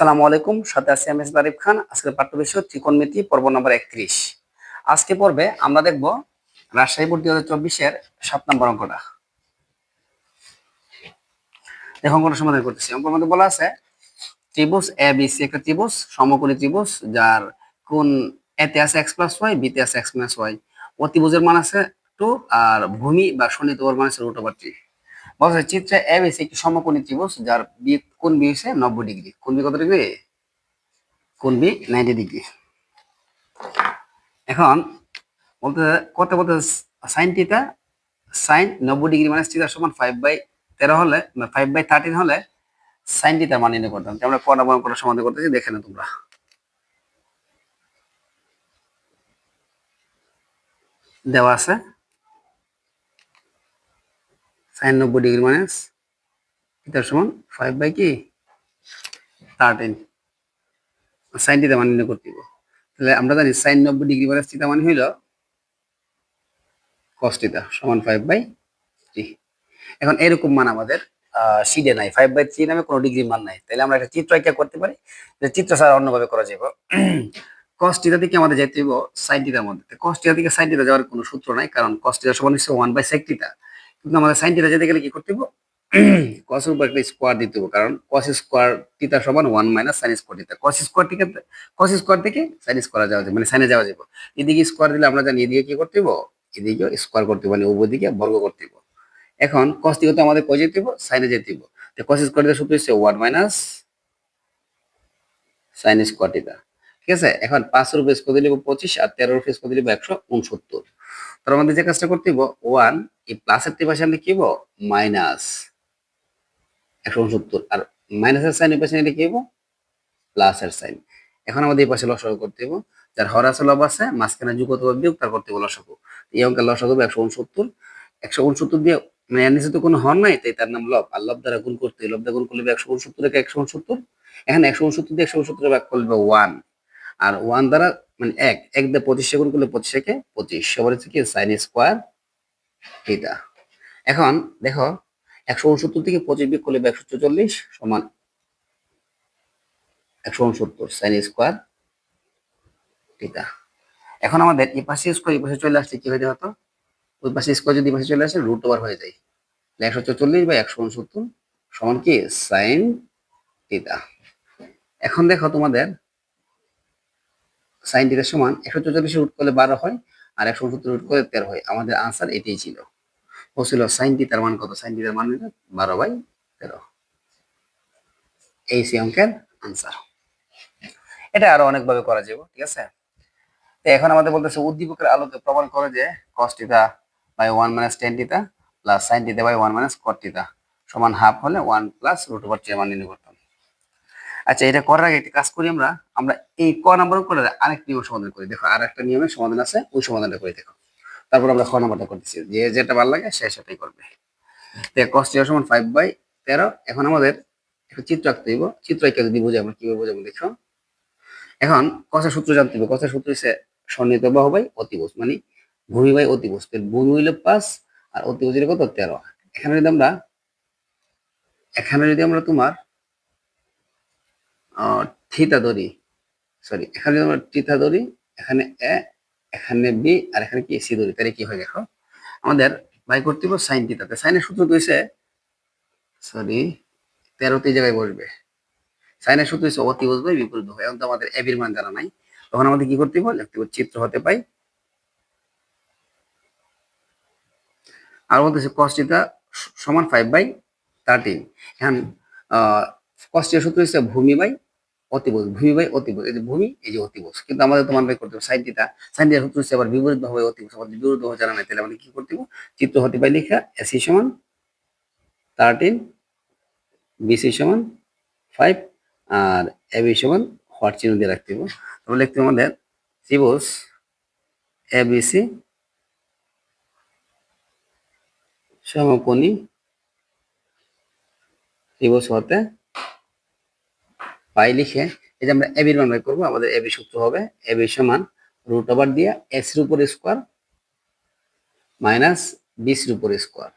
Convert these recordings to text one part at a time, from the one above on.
আসসালামু আলাইকুম, সাথে আছি আমি আরিফ খান। আজকের পাঠ্য বিষয় ত্রিকোণমিতি পর্ব নম্বর 31। আজকে পর্বে আমরা দেখব রাজশাহী বোর্ড 2024-এর 7 নম্বর অঙ্কটা। এখন অঙ্কটা সমাধান করতেছি। অঙ্কের মধ্যে বলা আছে ত্রিভুজ এ বি সি একটা ত্রিভুজ, সমকোণী ত্রিভুজ, যার কোণ এতে আছে x + y, বিতে আছে x - y। অতিভুজের মান আছে 2 আর ভূমি বা শনিতোর মান আছে √3। বলা আছে চিত্রে এ বি সি একটি সমকোণী ত্রিভুজ যার কোণ বি হচ্ছে 90 ডিগ্রি। কোণ বি কত ডিগ্রি? কোণ বি 90 ডিগ্রি। এখন বলতে সাইন থিটা, সাইন 90 ডিগ্রি মানে থিটা সমান 5/13 হলে 5/13 হলে সাইন থিটার মান নির্ণয় করতাম। আমরা কটা বর্গ করার সমাধান করতেছি, দেখে না তোমরা। দেওয়া আছে সাইন 90 ডিগ্রি মানে থিটার সমান 5/13 সাইন থিটার মান নির্ণয় করতে হবে। তাহলে আমরা জানি সাইন 90 ডিগ্রি মানে থিটা মানে হইল cos থিটা সমান 5/3। এখন এরকম মান আমাদের শিডে নাই, 5/3 নামে কোনো ডিগ্রি মান নাই। তাহলে আমরা একটা চিত্র আঁকা করতে পারি, যে চিত্র ছাড়া অন্যভাবে করা যাবে। cos থিটা থেকে আমাদের যেতে হবে sin থিটার মধ্যে। cos থিটা থেকে sin থিটা যাওয়ার কোনো সূত্র নাই, কারণ cos থিটা সমান হচ্ছে 1/sec থিটা। কিন্তু আমাদের sin থিটা যেতে গেলে কি করতে হবে? cos এর উপর একটা স্কয়ার দিতে হবে, কারণ cos স্কয়ার থিটা সমান 1 - sin square theta. cos square থেকে sin স্কয়ার যাওয়া যায়, মানে sin এ যাওয়া যাবে। এদিকে স্কয়ার দিলে আমরা জানি এদিকে কি করতে হবে, এদিকে স্কয়ার করতে হবে, মানে উভয় দিকে বর্গ করতে হবে। এখন cos থিটা তো আমাদের কই যেতে হবে? sin এ যেতে হবে। তো cos স্কয়ার থিটার সূত্র হচ্ছে 1 - sin স্কয়ার থিটা। ঠিক আছে, এখন 5 এর উপর স্কয়ার দিলে 25 আর 13 এর উপর স্কয়ার দিলে 169। তার মধ্যে যে কাজটা করতে হবে, 1 এই প্লাসের পাশে আনলে কি হবে? -169, আর মাইনাসের সাইন এর পাশে নিলে কি হবে? প্লাসের সাইন। এখন আমাদের এই পাশে লসাগু করতে হবে, যার হর আছে লব আছে, মাঝখানে যোগ অথবা বিয়োগ, তার করতে হবে লসাগু। এই অঙ্কের লসাগু হবে 169। 169 দিয়ে, মানে এর নিচে তো কোনো হর নাই, তাই তার নাম লব। আর লব দ্বারা গুণ করতে, লব দ্বারা গুণ করলে 169 একে 169। এখানে 169 দিয়ে 169 ভাগ করলে 1, আর 1 দ্বারা মানে 1 দিয়ে 25 গুণ করলে 25 একে 25, সবার হচ্ছে কি সাইন স্কয়ার থিটা। এখন দেখো 169 থেকে 25 বিয়োগ করলে 144 সমান 169 সাইন স্কয়ার থিটা। এখন আমাদের এই পাশে স্কয়ার এই পাশে চলে আসলে কি হয়ে হতো? ওই পাশে স্কয়ার যদি এই পাশে চলে আসে √ওভার হয়ে যায়। 144/169 সমান কি সাইন থিটা। এখন দেখো তোমাদের সাইন থিটার সমান 144 রুট করলে 12 হয়, আর 169 রুট করলে 13 হয়। আমাদের আনসার এটাই ছিল। ও ছিল সাইন থিটার মান কত? সাইন থিটার মান হলো 12/13। এই সি অঙ্কের আনসার। এটা আরো অনেকভাবে করা যাবে, ঠিক আছে। তো এখন আমাদের বলতেছে উদ্দীপকের আলোকে প্রমাণ করে যে cos theta by 1 - tan theta plus sin theta by 1 - cot theta সমান হাফ হলে 1 + √3 মান নির্ণয় করতাম। আচ্ছা, এটা করার আগে একটা কাজ করি আমরা। আমরা এই ক নাম্বার করে আরেকটা নিয়ম সমাধান করি। দেখো আর একটা নিয়মের সমাধান আছে, ওই সমাধানটা করে দেখো। তারপর আমরা খ নাম্বারটা করতেছি, যে যেটা ভালো লাগে সে সেটাই করবে। তো cos থিটা সমান 5/13। এখন আমাদের একটা চিত্র আঁকতে হইব। চিত্র আঁকা যদি বুঝে আমরা কিভাবে বোঝাবো দেখো। এখন cos এর সূত্র জানতে হবে। cos এর সূত্র হচ্ছে সন্নিহিত বাহু বাই অতিভুজ, মানে ভূমি বাই অতিভুজ। ভূমি হইলো 5 আর অতিভুজ হইলো কত? 13। এখানে যদি আমরা তোমার থিটা ধরি, সরি, এখানে যদি আমরা থিটা ধরি, এখানে এ, এখানে বি, আর এখানে কি সি ধরি, তাহলে কি হয় দেখো। আমাদের বাই করতে হবে সাইন থিটাতে। সাইনের সূত্র তো হইছে, সরি, 13 এই জায়গায় বসবে। সাইনের সূত্র হচ্ছে অতিভুজ বাই বিপরীত বাহু। এখন তো আমাদের এ বির মান জানা নাই, তখন আমাদের কি করতে হবে? লিখতে হবে চিত্র হতে পাই। আর বলতেছে cos থিটা সমান 5/13। এখন cos থিটার সূত্র হচ্ছে ভূমি বাই অতিভুজ। ভূমি বাই অতিভুজ, এই যে ভূমি, এই যে অতিভুজ। কিন্তু আমাদের তো মান বাই করতে হবে সাইন থিটা। সাইন থিটার সূত্র হচ্ছে আবার বিপরীত বাহু বাই অতিভুজ। আমাদের বিপরীত বাহু জানা নাই, তাহলে আমাদের কি করতে হবে? চিত্র হতে পাই লিখা এসি সমান 13, বিসি সমান 5, আর এবি সমান হর চিহ্ন দিয়ে রাখতে হবে। তাহলে লিখতে হবে আমাদের ত্রিভুজ এবিসি সমকোণী ত্রিভুজ হতে পাই লিখে, এই যে আমরা এবির মান বের করবো, আমাদের এবি সূত্র হবে এবি সমান √ওভার দিয়ে এস এর উপর স্কয়ার মাইনাস বিসির উপর স্কয়ার।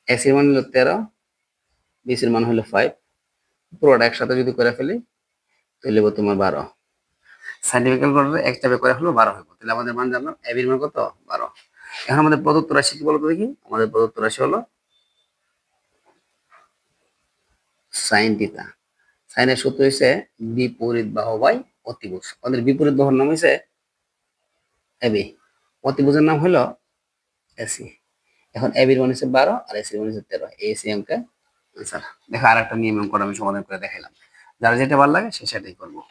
এস এর মান হলো 13, বিসির মান হলো 5, পুরোটা একসাথে যদি করে ফেলি তাহলে তোমার 12। সাইন্টিফিক ক্যালকুলেটরে এক চাপে করে হলো 12 হইব। তাহলে আমাদের মান জানলাম এ বির মান কত 12। এখন আমাদের প্রদত্ত রাশি কি বলতো দেখি? আমাদের প্রদত্ত রাশি হলো সাইন থিটা। সাইনের সূত্র হচ্ছে বিপরীত বাহু বাই অতিভুজ। আমাদের বিপরীত বাহুর নাম হচ্ছে এবি, অতিভুজের নাম হলো এসি। এখন এবির মান হচ্ছে 12 আর এসির মান হচ্ছে 13। এসি অঙ্কের আনসার। দেখো আর একটা নিয়ম করে আমি সমাধান করে দেখাইলাম। যার যেটা ভালো লাগে সে সেটাই করবো।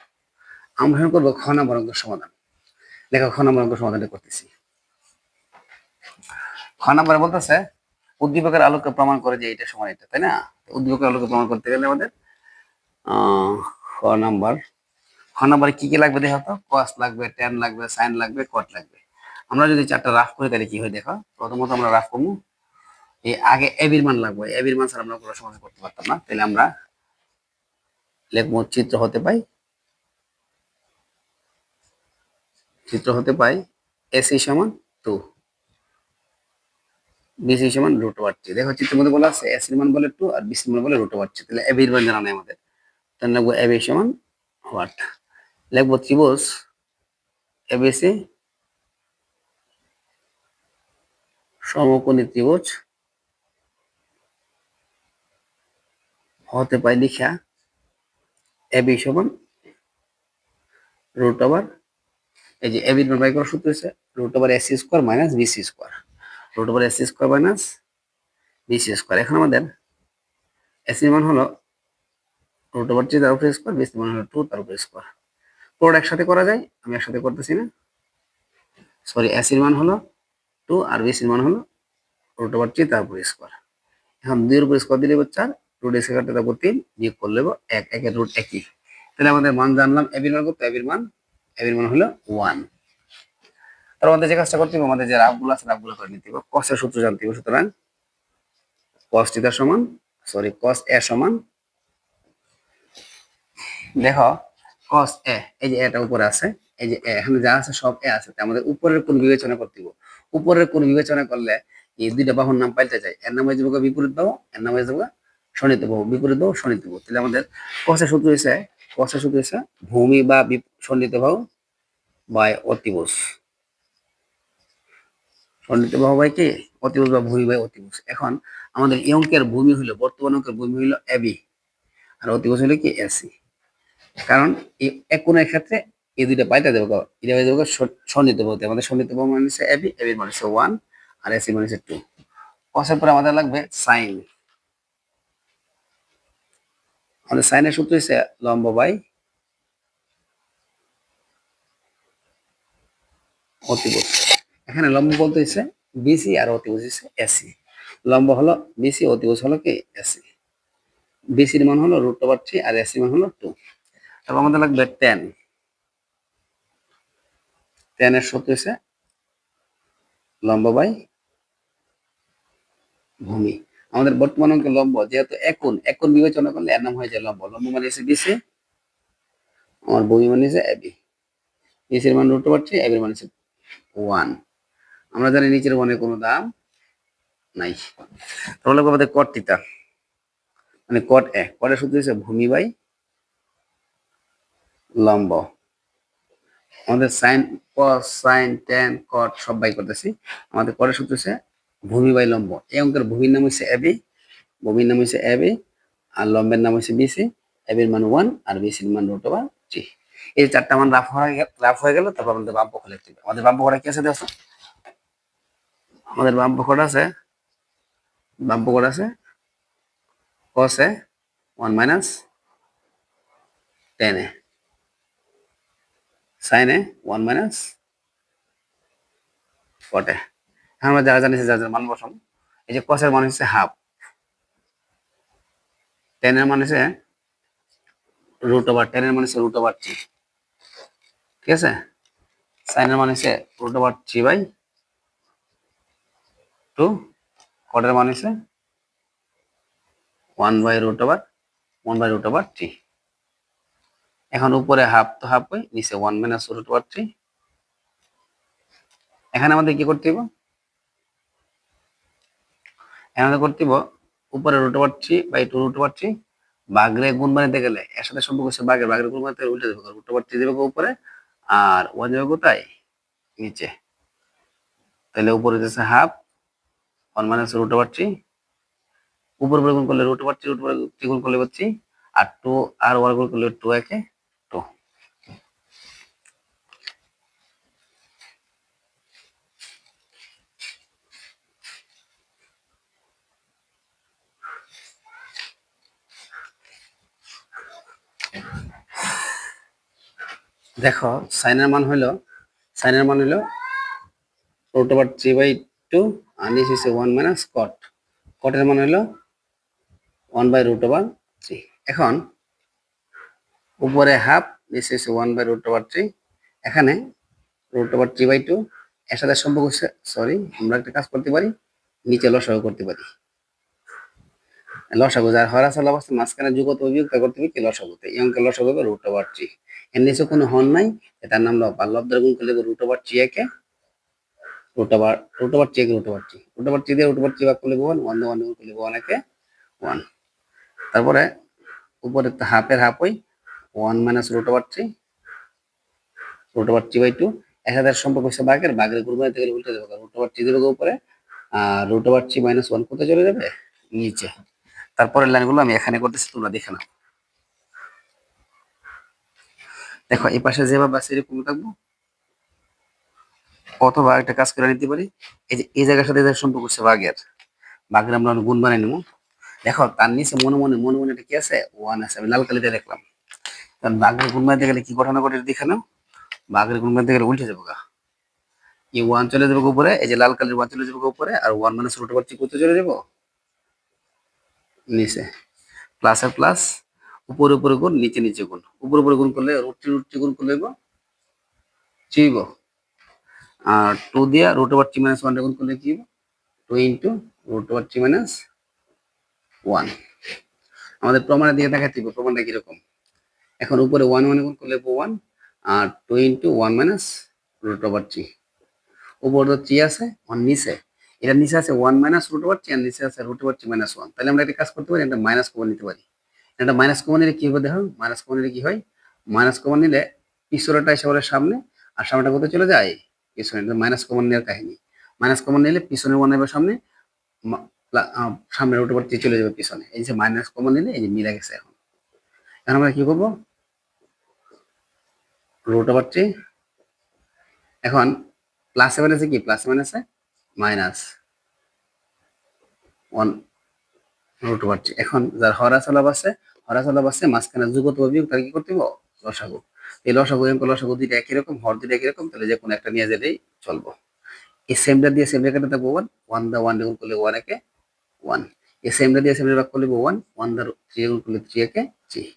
আমরা এখন করবো খ নম্বর অঙ্কের সমাধান। দেখো খ নম্বর অঙ্কের সমাধানটা করতেছি। খ নম্বরে বলতেছে উদ্দীপকের আলোকে প্রমাণ করে যে এটা সমান এটা, তাই না? উদ্দীপকের আলোকে প্রমাণ করতে গেলে আমাদের খ নাম্বার খ নাম্বারে কি কি লাগবে দেখো তো? কস লাগবে, ট্যান লাগবে, সাইন লাগবে, কট লাগবে। আমরা যদি চারটা রাফ করি তাহলে কি হয় দেখো। প্রথমত আমরা রাফ করবো, এই আগে এবির মান লাগবে। এবির মান ছাড়া আমরা কোনো সমাধান করতে পারতাম না। তাহলে আমরা লিখবো চিত্র হতে পাই, চিত্র হতে পাই এসি সমান 2, বিসি সমান √3। দেখো চিত্রের মধ্যে বলা আছে এসির মান বলে 2 আর বিসির মান বলে √3। তাহলে এবির মান জানা নেই আমাদের, তাহলে লিখবো এবি সমান হোয়াট, লিখবো ত্রিভুজ এবিসি সমকোণী ত্রিভুজ হতে পাই লিখা এবি সমান √, এই যে এবির মান বাই করার সূত্র হচ্ছে √AC² minus BC², √AC² minus BC²। এখন আমাদের এসির মান হলো √3 তার উপরে স্কোয়ার, বিসির মান হলো 2 তার উপরে স্কোয়ার। পুরোটা একসাথে করা যায়, আমি একসাথে করতেছি না, সরি। এসির মান হলো 2 আর বিসির মান হলো √3 তার উপরে স্কোয়ার। এখন 2 এর উপরে স্কোয়ার দিলে 4, √AC কাটতে তারপর 3 বিয়োগ করলে 1, 1 এর রুট একই। তাহলে আমাদের মান জানলাম এবির মান কত? এবির মান হলো 1। তার মধ্যে যে কাজটা করতে হবে, আমাদের যে রাফগুলো আছে রাফগুলো করে নিতে হবে। কসের সূত্র জানতে হবে, সুতরাং cos থিটা সমান, সরি cos a সমান, দেখো cos a, এই যে এটা উপরে আছে, এই যে এখানে যা আছে সব a আছে, আমাদের উপরের কোণ বিবেচনা করতে হবে। উপরের কোণ বিবেচনা করলে এই দুইটা বাহুর নাম পাল্টে যায়, এর নাম হয়ে যাবে বিপরীত বাহু, এর নাম হয়ে যাবে সনিত বাহু। বিপরীত বাহু সনিত বাহু। তাহলে আমাদের cos-এর সূত্র হচ্ছে ভূমি বা সনিত বাহু বাই অতিভুজ। সন্নিহিত বাহু বাই কি? অতিভুজ বা ভূমি বাই অতিভুজ। এখন আমাদের এই অঙ্কের ভূমি হলো, বর্তমান অঙ্কের ভূমি হলো এবি আর অতিভুজ হলো কি এসি। কারণ এই এক কোণের ক্ষেত্রে এই দুইটা পাল্টা দেবো, এটা হয়ে যাবে সন্নিহিত বাহুতে। আমাদের সন্নিহিত বাহু মানে হচ্ছে এবি, এবির মানে হচ্ছে 1 আর এসি মানে হচ্ছে 2। কসের পরে আমাদের লাগবে সাইন। আমাদের সাইনের সূত্র হচ্ছে লম্ব বাই অতিভুজ। এখানে লম্ব বলতে হচ্ছে বিসি আর অতিভুজ হচ্ছে এসি। লম্ব হলো বিসি, অতিভুজ হলো কি এসি। বিসির মান হলো √3 আর এসি মান হলো 2। তারপর আমাদের লাগবে tan। tan এর সূত্র হচ্ছে লম্ব বাই ভূমি। আমাদের বর্তমান অঙ্কের লম্ব যেহেতু এক কোণ বিবেচনা করলে এর নাম হয়ে যায় লম্ব। লম্ব মানে হচ্ছে বিসি, আমার ভূমি মানে হচ্ছে এবি। বিসির মান √3, এবির মান হচ্ছে 1। আমরা জানি নিচের মানের কোনো দাম নাই। তাহলে আমাদের cot থিটা মানে cot a, cot এর সূত্র হচ্ছে ভূমি বাই লম্ব। আমাদের sine, cos, sine, tan, cot সব বাই করতেছি। আমাদের cot এর সূত্র হচ্ছে ভূমি বাই লম্ব। এই অঙ্কের ভূমির নাম হচ্ছে এবি, ভূমির নাম হচ্ছে এবি আর লম্বের নাম হচ্ছে বিসি। এবির মান 1 আর বিসির মান √3। এই চারটা মান রাফ হয়ে গেল। তারপর আমাদের বাম পক্ষ লিখতে হবে। আমাদের বাম পক্ষটা কি আছে দেখো? আমাদের বাম পক্ষটা আছে, বাম পক্ষটা আছে cos a 1 minus tan a, sin a 1 minus cot a। এখন আমরা যারা জানিছি যার মান বসাম। এই যে cos এর মান হচ্ছে হাফ, tan এর মান হচ্ছে tan এর মান হচ্ছে √3, ঠিক আছে। sin এর মান হচ্ছে √3/2, cot এর মান হচ্ছে 1/√3। এখন উপরে হাফ তো হাফ হয়, নিচে 1 মাইনাস √3। এখানে আমাদের কি করতে হবে? এখানে করতে হবে উপরে √3/2 √3 বাগরে গুণ বানাইতে গেলে এর সাথে সম্পর্ক হচ্ছে বাগের বাগের গুণ বানাইতে উল্টে দেবে, রুট ওভার 3 দেবে উপরে আর 1 যাবে কোথায় নিচে। তাহলে উপরে যাচ্ছে হাফ 1 মাইনাস রুট ওভার 3, উপর উপরে গুণ করলে রুট ওভার 3, রুট ওভার 3 গুণ করলে 3 আর 2 আর 1 গুণ করলে 2 একে 2। দেখো সাইনের মান হলো রুট ওভার 3/2 আর নিচে হচ্ছে 1 মাইনাস কট, কটের মান হলো 1 বাই রুট ওভার 3। এখন উপরে হাফ নিচে হচ্ছে 1 বাই রুট ওভার 3, এখানে রুট ওভার 3/2 এর সাথে সম্পর্ক হচ্ছে, সরি আমরা একটা কাজ করতে পারি, নিচে লসাগু করতে পারি। লসাগু যার হর আসল অবস্থা মাঝখানে যুগত অভিযুক্ত করতে হবে কি লসাগুতে, এই অঙ্কের লসাগু হবে রুট ওভার 3। এর নিচে কোনো হর নাই, এটার নাম লব, আর লব দ্বারা গুণ করলে রুট ওভার 3 একে রুট ওভার 3 একে রুট ওভার 3, রুট ওভার 3 দিয়ে রুট ওভার 3 ভাগ করলে 1, 1 দিয়ে 1 গুণ করলে 1 একে 1। তারপরে উপরে হাফের হাফ ওই 1 minus root over 3, root over 3/2 এর সাথে সম্পর্ক হচ্ছে বাগের বাগের গুণ বানাইতে গেলে উল্টে দেবে, রুট ওভার 3 দেবে উপরে আর রুট ওভার 3 মাইনাস 1 কোথায় চলে যাবে নিচে। তারপরের লাইনগুলো আমি এখানে করতেছি, তোমরা দেখে নাও। দেখো এই পাশে যেভাবে আছে এরকম থাকবো, অথবা একটা কাজ করে নিতে পারি, এই যে এই জায়গার সাথে এদের সম্পর্ক হচ্ছে বাগের বাগের আমরা গুণ বানাই নেবো। দেখো তার নিচে মনে মনে এটা কি আছে 1 আছে, আমি লাল কালিতে দেখলাম। কারণ বাগের গুণ বানাইতে গেলে কি ঘটনা ঘটে দেখে নাও, বাগের গুণ বানাইতে গেলে উল্টে যাবো গা, এই 1 চলে যাবে উপরে, এই যে লাল কালির 1 চলে যাবে উপরে আর 1 মাইনাস রুট ওভার 3 করতে চলে যাবো নিচে, প্লাস আর প্লাস উপরে উপরে গুণ নিচে নিচে গুণ, উপরে উপরে গুণ করলে রুট 3 গুণ করলে চিব, আর 2 দিয়া রুট ওভার 3 মাইনাস 1 গুণ করলে কি 2 ইন্টু রুট ওভার 3 মাইনাস 1। আমাদের প্রমাণের দিকে দেখাতে হবে প্রমাণটা কিরকম। এখন উপরে 1 1 গুণ করলে 1 আর 2 ইন্টু 1 মাইনাস রুট ওভার 3, উপরে তো 3 আছে 1 নিচে, এটা নিচে আছে 1 মাইনাস রুট ওভার 3 আর নিচে আছে রুট ওভার 3 মাইনাস 1। তাহলে আমরা একটা কাজ করতে পারি, এটা মাইনাস কমন নিতে পারি। এটা মাইনাস কমন নিলে কি হবে দেখো, মাইনাস কমন নিলে কি হয়, মাইনাস কমন নিলে পিছনেটা এসে বলে সামনে আর সামনেটা কোথায় চলে যায় পিছনে, মাইনাস কমন নেওয়ার কাহিনী। মাইনাস কমন নিলে পিছনের ওয়ান হবে সামনে, সামনে রুট ওভার 3 চলে যাবে পিছনে, এই যে মাইনাস কমন নিলে এই যে মিলে গেছে। এখন এখন আমরা কি করবো, রুট ওভার 3 এখন প্লাসে মাইনাসে কি প্লাসে মাইনাসে মাইনাস 1 রুট ওভার 3। এখন যার হরাচলব আছে মাঝখানে যুগত অভিযোগ তার কি করতে হবে লসাগু। এই লসাগু এবং লসাগু দুইটা একই রকম, হর দুইটা একই রকম, তাহলে যে কোনো একটা নিয়ে যেতেই চলবো। এই সেমটা দিয়ে সেমটা কেটে থাকবো 1, 1 দা 1 গুণ করলে 1 একে 1, এই সেমটা দিয়ে সেমটা ভাগ করলে 1, 1 দা 3 গুণ করলে 3 একে 3,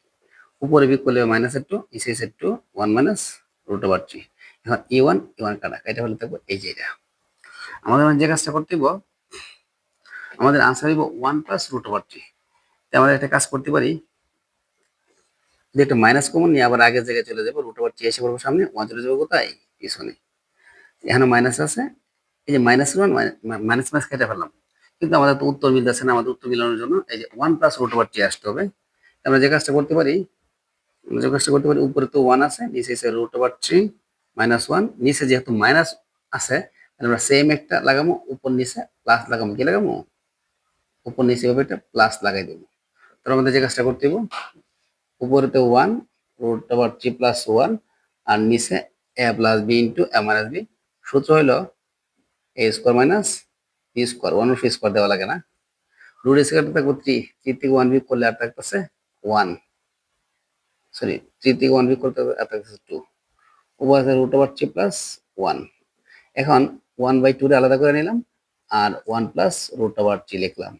উপরে বিয়োগ করলে মাইনাস এর 2, নিচে এর 2, 1 মাইনাস রুট ওভার 3। এখন a1 কাটা, এটা হলে থাকবো এই যে এটা। আমাদের যে কাজটা করতে হবে, আমাদের আনসার হইব 1 প্লাস রুট ওভার 3। আমাদের একটা কাজ করতে পারি, যদি একটা মাইনাস কমন নিয়ে আবার আগের জায়গায় চলে যাবো, রুট ওভার 3 এসে পড়বো সামনে, 1 চলে যাবো কোথায় পিছনে, এখানে মাইনাস আছে, এই যে মাইনাস 1 মাইনাস মাইনাস কেটে ফেললাম, কিন্তু আমাদের তো উত্তর মিলতেছে না, আমাদের উত্তর মিলানোর জন্য এই যে 1 প্লাস রুট ওভার 3 আসতে হবে। আমরা যে কাজটা করতে পারি, উপরে তো 1 আছে, নিচে এসে রুট ওভার 3 মাইনাস 1, নিচে যেহেতু মাইনাস আছে আমরা সেম একটা লাগাবো, উপর নিচে প্লাস লাগাবো, কি লাগাবো উপর নিচে হবে এটা প্লাস লাগাই দেবো। তার আমাদের যে কাজটা করতে হবে, উপরেতে 1 রুট ওভার 3 প্লাস 1 আর নিচে a plus b into a minus b। সূত্র হলো a square minus b square, 1 fee square দেওয়া লাগে না, রুট স্কোয়ার থাকবো 3, 3 থেকে 1 বিয়োগ করলে আর থাকতেছে 1, সরি 3 থেকে 1 বিয়োগ করতে আর থাকতেছে 2, উপর আছে রুট ওভার 3 প্লাস 1। এখন 1/2 রে আলাদা করে নিলাম আর 1 প্লাস রুট ওভার 3 লিখলাম।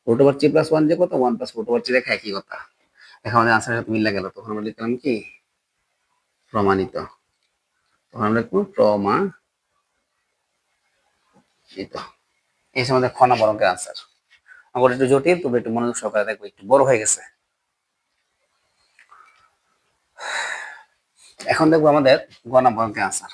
রুট ওভার 3 প্লাস 1 যে কত, 1 প্লাস রুট ওভার 3 লেখা একই কথা। এখন আমাদের আনসারের সাথে মিলে গেল, তখন আমরা লিখলাম কি প্রমাণিত, তখন আমরা লিখবো প্রমাণিত। এই হচ্ছে আমাদের খ নম্বর অঙ্কের আনসার। আমার একটু জটিল, তবে একটু মনোযোগ সহকারে দেখবো, একটু বড় হয়ে গেছে। এখন দেখবো আমাদের গ নম্বর অঙ্কের আনসার।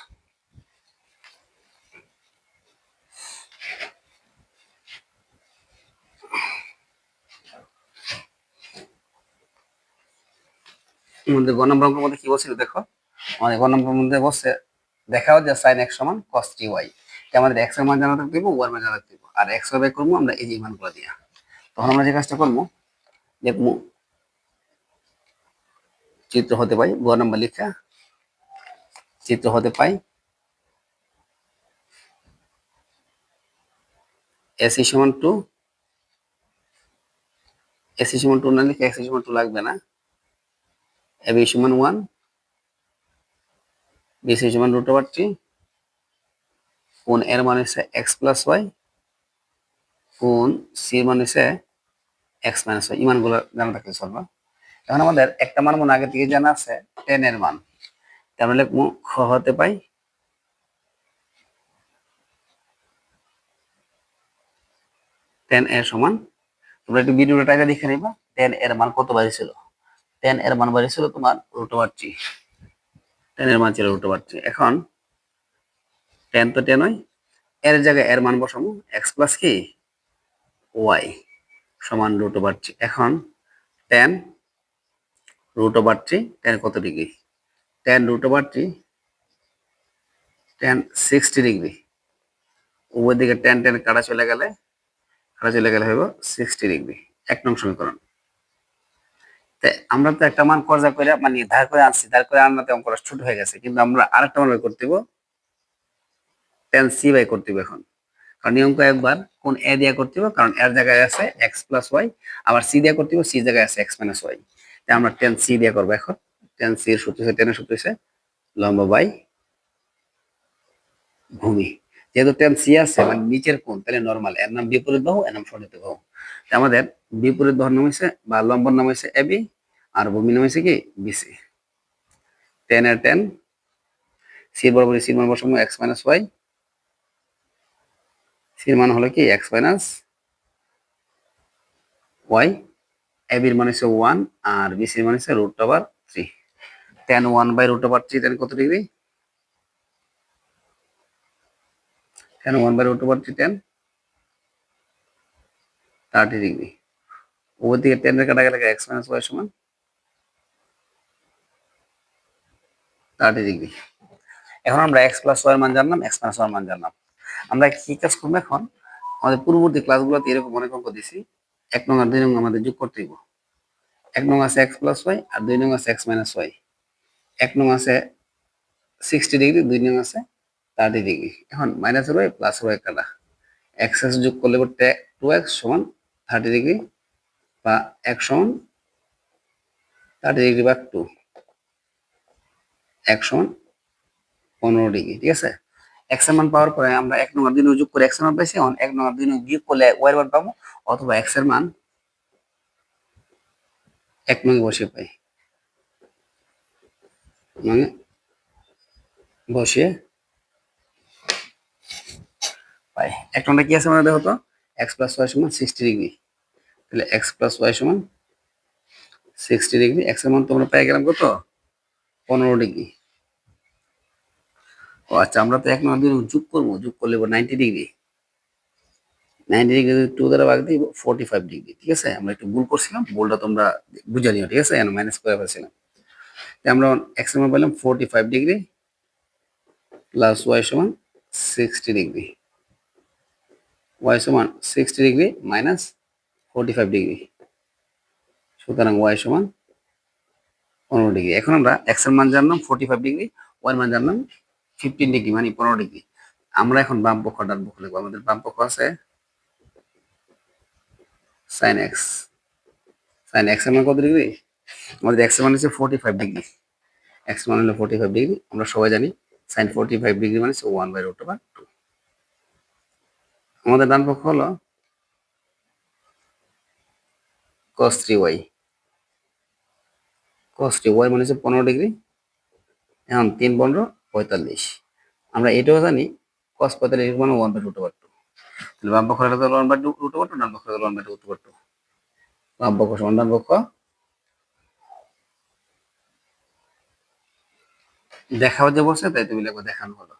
আমাদের গ নম্বর অঙ্কের মধ্যে কি বলছিল দেখো, আমাদের গ নম্বর মধ্যে বলছে দেখাও যে sin x সমান cos ty, আমাদের x এর মান জানা থাকতে দিব, y এর মান জানা থাকতে দিব, আর x এর বাই করবো আমরা এই যে মানগুলো দিয়া। তখন আমরা যে কাজটা করবো, দেখবো চিত্র হতে পাই, গ নম্বর লিখা চিত্র হতে পাই ac সমান 2, ac সমান 2 না লিখে ac সমান 2 লাগবে না, ab সমান 1, bc সমান √3, কোণ এর মান হচ্ছে x প্লাস y, কোণ c এর মান হচ্ছে x মাইনাস y, ইমানগুলো জানা থাকলে চলবে। এখন আমাদের একটা মান মনে আগে থেকে জানা আছে tan এর মান, তার মানে খ হতে পাই tan এর সমান, তোমরা একটু ভিডিওটা টাইপে দেখে নিবা tan এর মান কত বাড়িয়েছিল, tan এর মান বাড়িয়েছিল তোমার √3, tan এর মান ছিল √3। এখন tan তো tan হয়, এর জায়গায় এর মান বসাবো x প্লাস কি y সমান √3। এখন tan √3, tan কত ডিগ্রি, tan √3 tan 60 ডিগ্রি, উভয় দিকে tan tan কাটা চলে গেলে হইব 60 ডিগ্রি, 1 নং সমীকরণ। আমরা তো একটা মান কর্জা করে মানে ধার করে আনছি, ধার করে আনতে অঙ্কটা ছোট হয়ে গেছে, কিন্তু আমরা আরেকটা মান বের করতে দিব, tan c বাই করতে দিব এখন। কারণ এই অঙ্ক একবার কোন a দিয়ে করতে দিব, কারণ এর জায়গায় আছে x প্লাস y, আবার c দিয়ে করতে দিব, c জায়গায় আছে x মাইনাস y, তাই আমরা tan c দিয়ে করব। এখন tan c এর সূত্র হচ্ছে, tan এর সূত্র হচ্ছে লম্ব বাই ভূমি। যেহেতু tan c আছে মানে নিচের কোণ, তাহলে নরমাল, এর নাম বিপরীত বাহু, এর নাম সঠিক বাহু। আমাদের বিপরীত বাহুর নাম হচ্ছে বা লম্বর নাম হচ্ছে ab, আর ভূমির নাম হচ্ছে কি bc। tan এর tan, c বরাবর c মান বসাবো x মাইনাস y, c এর মান হলো কি x মাইনাস y, ab এর মান হচ্ছে 1, আর bc এর মান হচ্ছে √3। tan 1 বাই √3, tan কত degree, tan 1 by √3 tan 30 degree, উপর দিকে tan এর কাটা গেলে x মাইনাস y সমান 30 ডিগ্রি। এখন আমরা x প্লাস y এর মান জানলাম, x মাইনাস y এর মান জানলাম। আমরা কি কাজ করবো এখন, আমাদের পূর্ববর্তী ক্লাসগুলোতে এরকম অনেক অঙ্ক দিছি, 1 নং আর 2 নং আমাদের যোগ করতে হইব। 1 নং আছে x প্লাস y, আর 2 নং আছে x মাইনাস y। 1 নং আছে 60 ডিগ্রি, 2 নং আছে 30 ডিগ্রি। এখন মাইনাস y প্লাস y কাটা, x যোগ করলে 2x সমান 30 ডিগ্রি, বা x সমান 30 ডিগ্রি বা 2, x সমান 15 ডিগ্রি। ঠিক আছে, x এর মান পাওয়ার পরে আমরা 1 নং আর 2 নং যোগ করে x এর মান পাইছি, এখন 1 নং আর 2 নং বিয়োগ করলে y এর মান পাবো, অথবা x এর মান 1 নং বসিয়ে পাই, মানে বসিয়ে পাই। 1 নংটা কি আছে আমাদের, দেখো তো x প্লাস y সমান 60 ডিগ্রি, তাহলে x প্লাস y সমান 60 ডিগ্রি, x এর মান তো আমরা পেয়ে গেলাম কত 15 ডিগ্রি। ও আচ্ছা, আমরা তো 1 নং আর 2 নং যোগ করবো, যোগ করলে 90 ডিগ্রি, 90 ডিগ্রি 2 দ্বারা ভাগ দিই 45 ডিগ্রি। ঠিক আছে, আমরা একটু ভুল করছিলাম, ভুলটা তোমরা বুঝে নিও। ঠিক আছে, মাইনাস করে ফেলছিলাম। আমরা x এর মান পেলাম 45 ডিগ্রি, প্লাস y সমান 60 ডিগ্রি, y সমান 60 ডিগ্রি মাইনাস 45 ডিগ্রি, সুতরাং y সমান 15 ডিগ্রি। এখন আমরা x এর মান জানলাম 45 ডিগ্রি, y এর মান জানলাম 15 ডিগ্রি মানে 15 ডিগ্রি। আমরা এখন বাম পক্ষ ডান পক্ষ লিখবো। আমাদের বাম পক্ষ আছে sin x, sin x এর মান কত ডিগ্রি, আমাদের x এর মান হচ্ছে 45 ডিগ্রি, x মান হলো 45 ডিগ্রি। আমরা সবাই জানি sin 45 ডিগ্রি মানে 1/√2। আমাদের ডান পক্ষ হলো cos 3y, cos 3y মানে হচ্ছে 15 ডিগ্রি। এখন 3 15 45, আমরা এটাও জানি cos 45 মানে 1/√2। তাহলে বাম পক্ষ হলো 1/√2, ডান পক্ষ হলো 1/√2। বাম পক্ষ সমান ডান পক্ষ, দেখাও যে বলছে তাই তুমি লিখবে দেখানো হলো,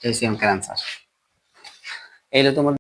এই অঙ্কের অ্যান্সার। এইটা তোমার